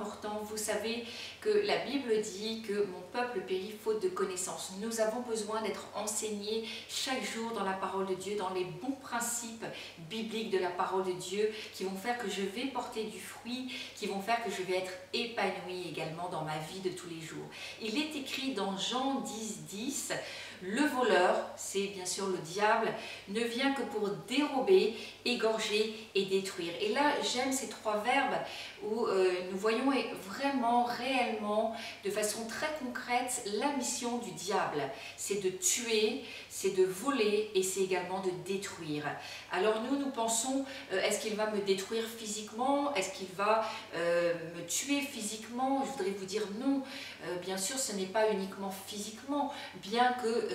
important. Vous savez que la Bible dit que mon peuple périt faute de connaissance. Nous avons besoin d'être enseignés chaque jour dans la parole de Dieu, dans les bons principes bibliques de la parole de Dieu, qui vont faire que je vais porter du fruit, qui vont faire que je vais être épanouie également dans ma vie de tous les jours. Il est écrit dans Jean 10, le voleur, c'est bien sûr le diable, ne vient que pour dérober, égorger et détruire. Et là, j'aime ces trois verbes où nous voyons vraiment, réellement, de façon très concrète, la mission du diable. C'est de tuer, c'est de voler et c'est également de détruire. Alors nous pensons, est-ce qu'il va me détruire physiquement? Est-ce qu'il va me tuer physiquement? Je voudrais vous dire non. Bien sûr, ce n'est pas uniquement physiquement, bien que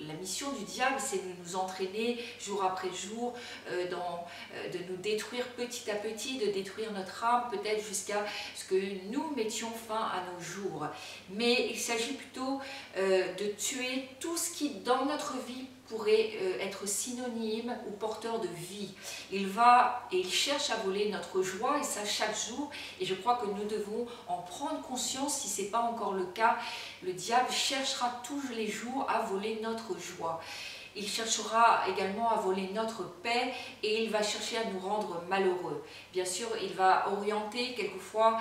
la mission du diable, c'est de nous entraîner jour après jour, de nous détruire petit à petit, de détruire notre âme, peut-être jusqu'à ce que nous mettions fin à nos jours. Mais il s'agit plutôt de tuer tout ce qui, dans notre vie, pourrait être synonyme ou porteur de vie. Il cherche à voler notre joie, et ça chaque jour, et je crois que nous devons en prendre conscience. Si ce n'est pas encore le cas, le diable cherchera tous les jours à voler notre joie. Il cherchera également à voler notre paix et il va chercher à nous rendre malheureux. Bien sûr, il va orienter quelquefois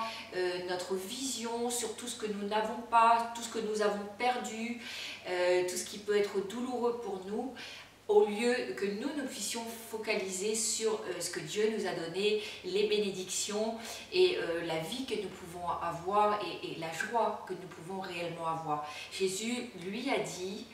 notre vision sur tout ce que nous n'avons pas, tout ce que nous avons perdu, tout ce qui peut être douloureux pour nous, au lieu que nous puissions focaliser sur ce que Dieu nous a donné, les bénédictions et la vie que nous pouvons avoir et la joie que nous pouvons réellement avoir. Jésus, lui, a dit: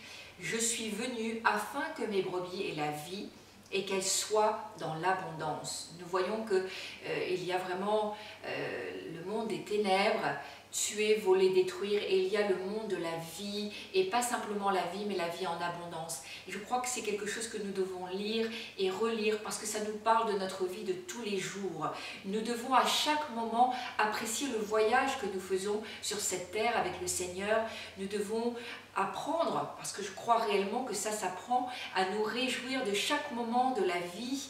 je suis venu afin que mes brebis aient la vie et qu'elles soient dans l'abondance. Nous voyons qu'il y a vraiment le monde des ténèbres, tuer, voler, détruire, et il y a le monde de la vie, et pas simplement la vie, mais la vie en abondance. Et je crois que c'est quelque chose que nous devons lire et relire, parce que ça nous parle de notre vie de tous les jours. Nous devons à chaque moment apprécier le voyage que nous faisons sur cette terre avec le Seigneur. Nous devons apprendre, parce que je crois réellement que ça s'apprend, à nous réjouir de chaque moment de la vie,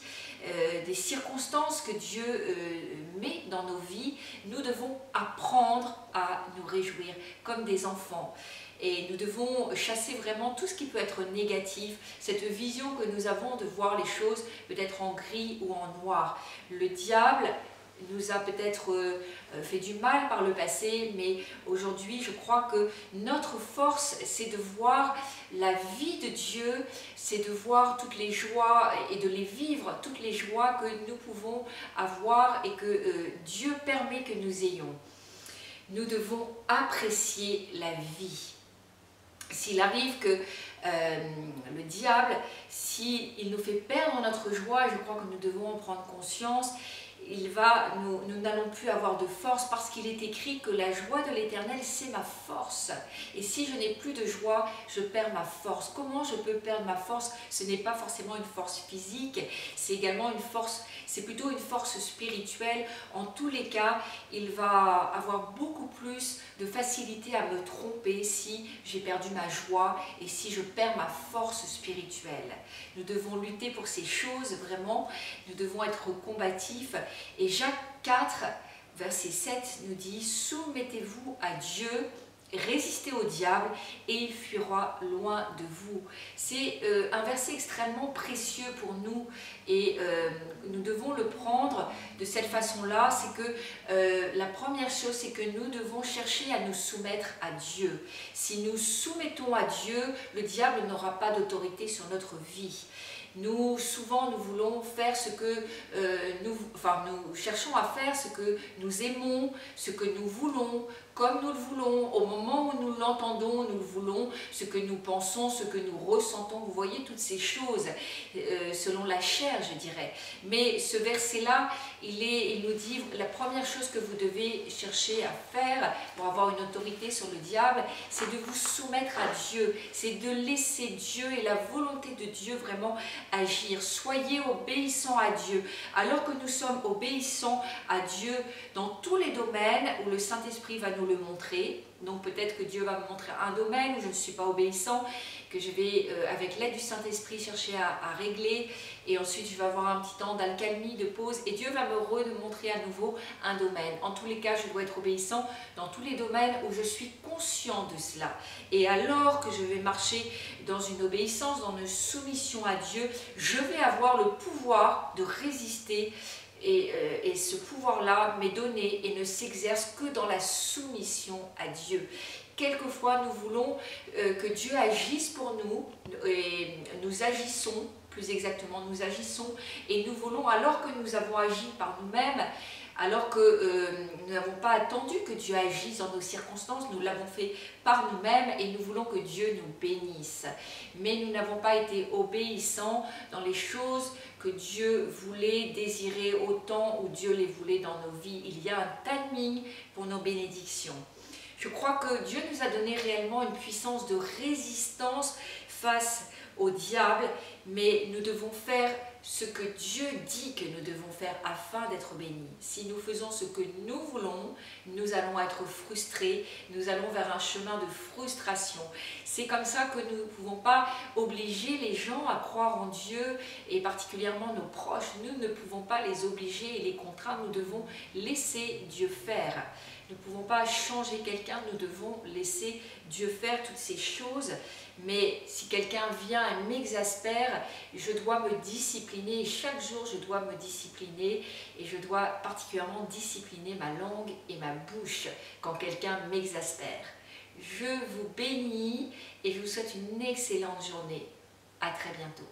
des circonstances que Dieu met dans nos vies. Nous devons apprendre à nous réjouir comme des enfants. Et nous devons chasser vraiment tout ce qui peut être négatif, cette vision que nous avons de voir les choses peut-être en gris ou en noir. Le diable nous a peut-être fait du mal par le passé, mais aujourd'hui je crois que notre force, c'est de voir la vie de Dieu, c'est de voir toutes les joies et de les vivre, toutes les joies que nous pouvons avoir et que Dieu permet que nous ayons. Nous devons apprécier la vie. S'il arrive que le diable, s'il nous fait perdre notre joie, je crois que nous devons en prendre conscience. Nous n'allons plus avoir de force, parce qu'il est écrit que la joie de l'Éternel, c'est ma force. Et si je n'ai plus de joie, je perds ma force. Comment je peux perdre ma force? Ce n'est pas forcément une force physique, c'est également une force, c'est plutôt une force spirituelle. En tous les cas, il va avoir beaucoup plus de facilité à me tromper si j'ai perdu ma joie et si je perds ma force spirituelle. Nous devons lutter pour ces choses, vraiment. Nous devons être combatifs. Et Jacques 4, verset 7 nous dit: soumettez-vous à Dieu, résistez au diable et il fuira loin de vous. C'est un verset extrêmement précieux pour nous et nous devons le prendre de cette façon-là. C'est que la première chose, c'est que nous devons chercher à nous soumettre à Dieu. Si nous soumettons à Dieu, le diable n'aura pas d'autorité sur notre vie. Souvent, nous voulons faire ce que nous cherchons à faire ce que nous aimons, ce que nous voulons, comme nous le voulons, au moment où nous l'entendons, nous le voulons, ce que nous pensons, ce que nous ressentons. Vous voyez toutes ces choses, selon la chair, je dirais. Mais ce verset-là, il nous dit, la première chose que vous devez chercher à faire pour avoir une autorité sur le diable, c'est de vous soumettre à Dieu, c'est de laisser Dieu et la volonté de Dieu vraiment agir. Soyez obéissants à Dieu. Alors que nous sommes obéissants à Dieu dans tous les domaines où le Saint-Esprit va nous le montrer, donc peut-être que Dieu va me montrer un domaine où je ne suis pas obéissant, que je vais, avec l'aide du Saint-Esprit, chercher à régler, et ensuite je vais avoir un petit temps d'accalmie, de pause, et Dieu va me remontrer à nouveau un domaine. En tous les cas, je dois être obéissant dans tous les domaines où je suis conscient de cela. Et alors que je vais marcher dans une obéissance, dans une soumission à Dieu, je vais avoir le pouvoir de résister. Et ce pouvoir-là m'est donné et ne s'exerce que dans la soumission à Dieu. Quelquefois, nous voulons que Dieu agisse pour nous, et nous agissons, plus exactement, nous agissons, et nous voulons, alors que nous avons agi par nous-mêmes, alors que nous n'avons pas attendu que Dieu agisse dans nos circonstances, nous l'avons fait par nous-mêmes et nous voulons que Dieu nous bénisse. Mais nous n'avons pas été obéissants dans les choses que Dieu voulait, désirer au temps où Dieu les voulait dans nos vies. Il y a un timing pour nos bénédictions. Je crois que Dieu nous a donné réellement une puissance de résistance face au diable, mais nous devons faire ce que Dieu dit que nous devons faire afin d'être bénis. Si nous faisons ce que nous voulons, nous allons être frustrés, nous allons vers un chemin de frustration. C'est comme ça que nous ne pouvons pas obliger les gens à croire en Dieu, et particulièrement nos proches. Nous ne pouvons pas les obliger et les contraindre, nous devons laisser Dieu faire. Nous ne pouvons pas changer quelqu'un, nous devons laisser Dieu faire toutes ces choses. Mais si quelqu'un vient et m'exaspère, je dois me discipliner. Chaque jour, je dois me discipliner et je dois particulièrement discipliner ma langue et ma bouche quand quelqu'un m'exaspère. Je vous bénis et je vous souhaite une excellente journée. À très bientôt.